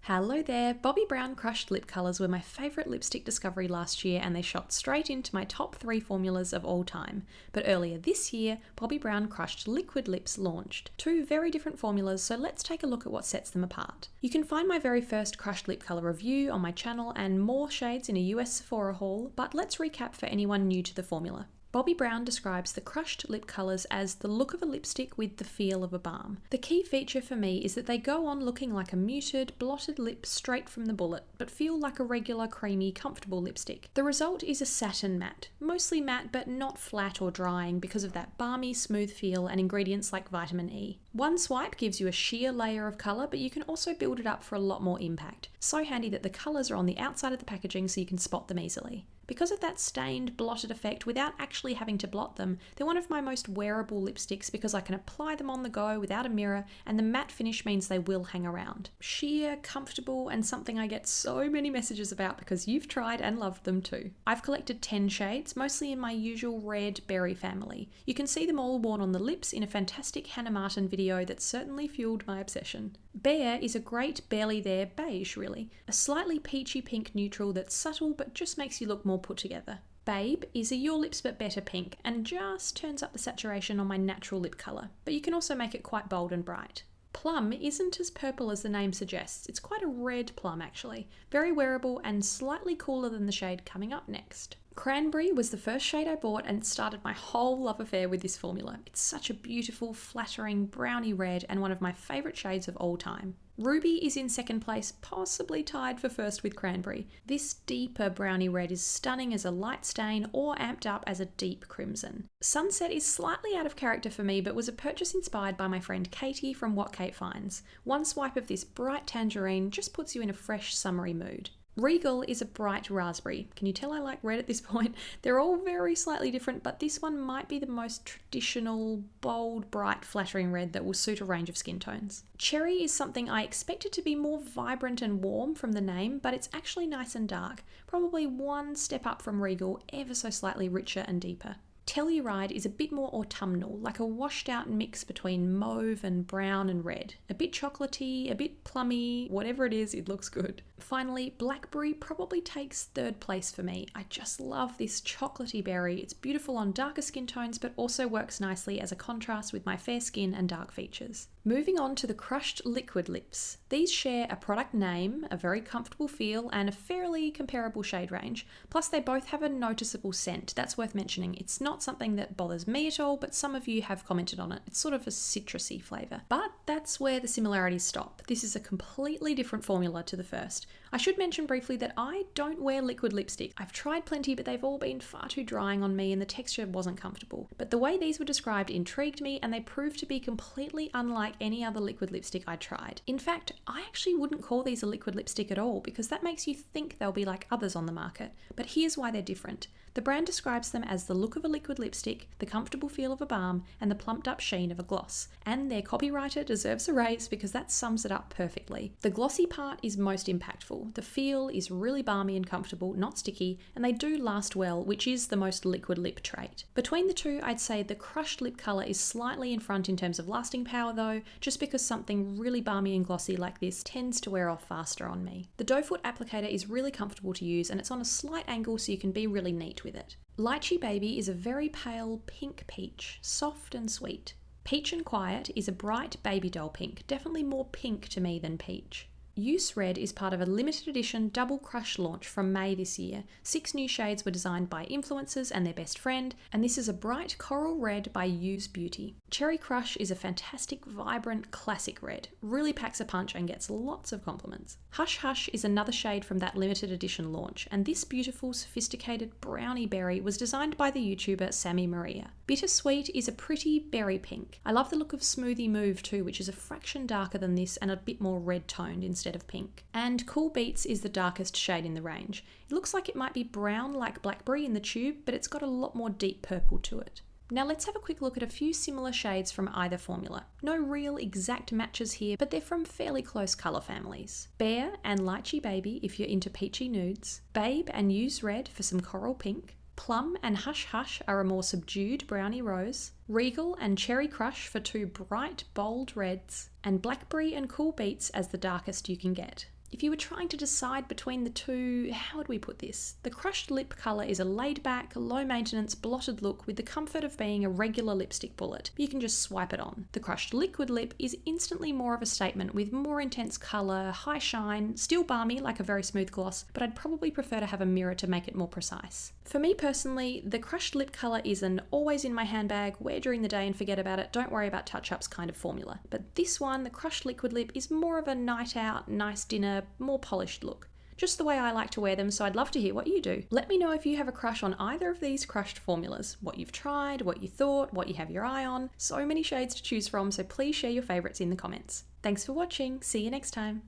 Hello there, Bobbi Brown Crushed Lip Colours were my favourite lipstick discovery last year and they shot straight into my top 3 formulas of all time. But earlier this year, Bobbi Brown Crushed Liquid Lips launched. 2 very different formulas, so let's take a look at what sets them apart. You can find my very first crushed lip colour review on my channel and more shades in a US Sephora haul, but let's recap for anyone new to the formula. Bobbi Brown describes the crushed lip colours as the look of a lipstick with the feel of a balm. The key feature for me is that they go on looking like a muted, blotted lip straight from the bullet, but feel like a regular, creamy, comfortable lipstick. The result is a satin matte, mostly matte but not flat or drying because of that balmy, smooth feel and ingredients like vitamin E. One swipe gives you a sheer layer of colour, but you can also build it up for a lot more impact. So handy that the colours are on the outside of the packaging so you can spot them easily. Because of that stained, blotted effect without actually having to blot them, they're one of my most wearable lipsticks because I can apply them on the go without a mirror, and the matte finish means they will hang around. Sheer, comfortable, and something I get so many messages about because you've tried and loved them too. I've collected 10 shades, mostly in my usual red berry family. You can see them all worn on the lips in a fantastic Hannah Martin video that certainly fueled my obsession. Bare is a great barely there beige really, a slightly peachy pink neutral that's subtle but just makes you look more put together. Babe is a Your Lips But Better pink and just turns up the saturation on my natural lip colour, but you can also make it quite bold and bright. Plum isn't as purple as the name suggests, it's quite a red plum actually, very wearable and slightly cooler than the shade coming up next. Cranberry was the first shade I bought and started my whole love affair with this formula. It's such a beautiful, flattering brownie red and one of my favourite shades of all time. Ruby is in second place, possibly tied for first with Cranberry. This deeper brownie red is stunning as a light stain or amped up as a deep crimson. Sunset is slightly out of character for me but was a purchase inspired by my friend Katie from What Kate Finds. One swipe of this bright tangerine just puts you in a fresh summery mood. Regal is a bright raspberry. Can you tell I like red at this point? They're all very slightly different, but this one might be the most traditional, bold, bright, flattering red that will suit a range of skin tones. Cherry is something I expected to be more vibrant and warm from the name, but it's actually nice and dark, probably one step up from Regal, ever so slightly richer and deeper. Telluride is a bit more autumnal, like a washed out mix between mauve and brown and red. A bit chocolatey, a bit plummy, whatever it is, it looks good. Finally, Blackberry probably takes third place for me. I just love this chocolatey berry. It's beautiful on darker skin tones, but also works nicely as a contrast with my fair skin and dark features. Moving on to the crushed liquid lips. These share a product name, a very comfortable feel, and a fairly comparable shade range. Plus they both have a noticeable scent. That's worth mentioning. It's not something that bothers me at all, but some of you have commented on it. It's sort of a citrusy flavour. But that's where the similarities stop. This is a completely different formula to the first. I should mention briefly that I don't wear liquid lipstick. I've tried plenty, but they've all been far too drying on me and the texture wasn't comfortable. But the way these were described intrigued me and they proved to be completely unlike any other liquid lipstick I tried. In fact, I actually wouldn't call these a liquid lipstick at all because that makes you think they'll be like others on the market. But here's why they're different. The brand describes them as the look of a liquid lipstick, the comfortable feel of a balm, and the plumped up sheen of a gloss. And their copywriter deserves a raise because that sums it up perfectly. The glossy part is most impactful. The feel is really balmy and comfortable, not sticky, and they do last well, which is the most liquid lip trait. Between the two, I'd say the crushed lip colour is slightly in front in terms of lasting power though, just because something really balmy and glossy like this tends to wear off faster on me. The doe foot applicator is really comfortable to use and it's on a slight angle so you can be really neat with it. Lychee Baby is a very pale pink peach, soft and sweet. Peach and Quiet is a bright baby doll pink, definitely more pink to me than peach. Use Red is part of a limited edition double crush launch from May this year. 6 new shades were designed by influencers and their best friend, and this is a bright coral red by Use Beauty. Cherry Crush is a fantastic, vibrant, classic red. Really packs a punch and gets lots of compliments. Hush Hush is another shade from that limited edition launch, and this beautiful, sophisticated brownie berry was designed by the YouTuber Sammy Maria. Bittersweet is a pretty berry pink. I love the look of Smoothie Move too, which is a fraction darker than this and a bit more red toned instead of pink. And Cool Beats is the darkest shade in the range. It looks like it might be brown like Blackberry in the tube, but it's got a lot more deep purple to it. Now let's have a quick look at a few similar shades from either formula. No real exact matches here, but they're from fairly close colour families. Bear and Lychee Baby if you're into peachy nudes. Babe and Use Red for some coral pink. Plum and Hush Hush are a more subdued brownie rose. Regal and Cherry Crush for 2 bright, bold reds. And Blackberry and Cool Beats as the darkest you can get. If you were trying to decide between the two, how would we put this? The crushed lip colour is a laid-back, low-maintenance, blotted look with the comfort of being a regular lipstick bullet. You can just swipe it on. The crushed liquid lip is instantly more of a statement with more intense colour, high shine, still balmy like a very smooth gloss, but I'd probably prefer to have a mirror to make it more precise. For me personally, the crushed lip colour is an always in my handbag, wear during the day and forget about it, don't worry about touch-ups kind of formula. But this one, the crushed liquid lip, is more of a night out, nice dinner, more polished look. Just the way I like to wear them, so I'd love to hear what you do. Let me know if you have a crush on either of these crushed formulas, what you've tried, what you thought, what you have your eye on. So many shades to choose from, so please share your favourites in the comments. Thanks for watching, see you next time.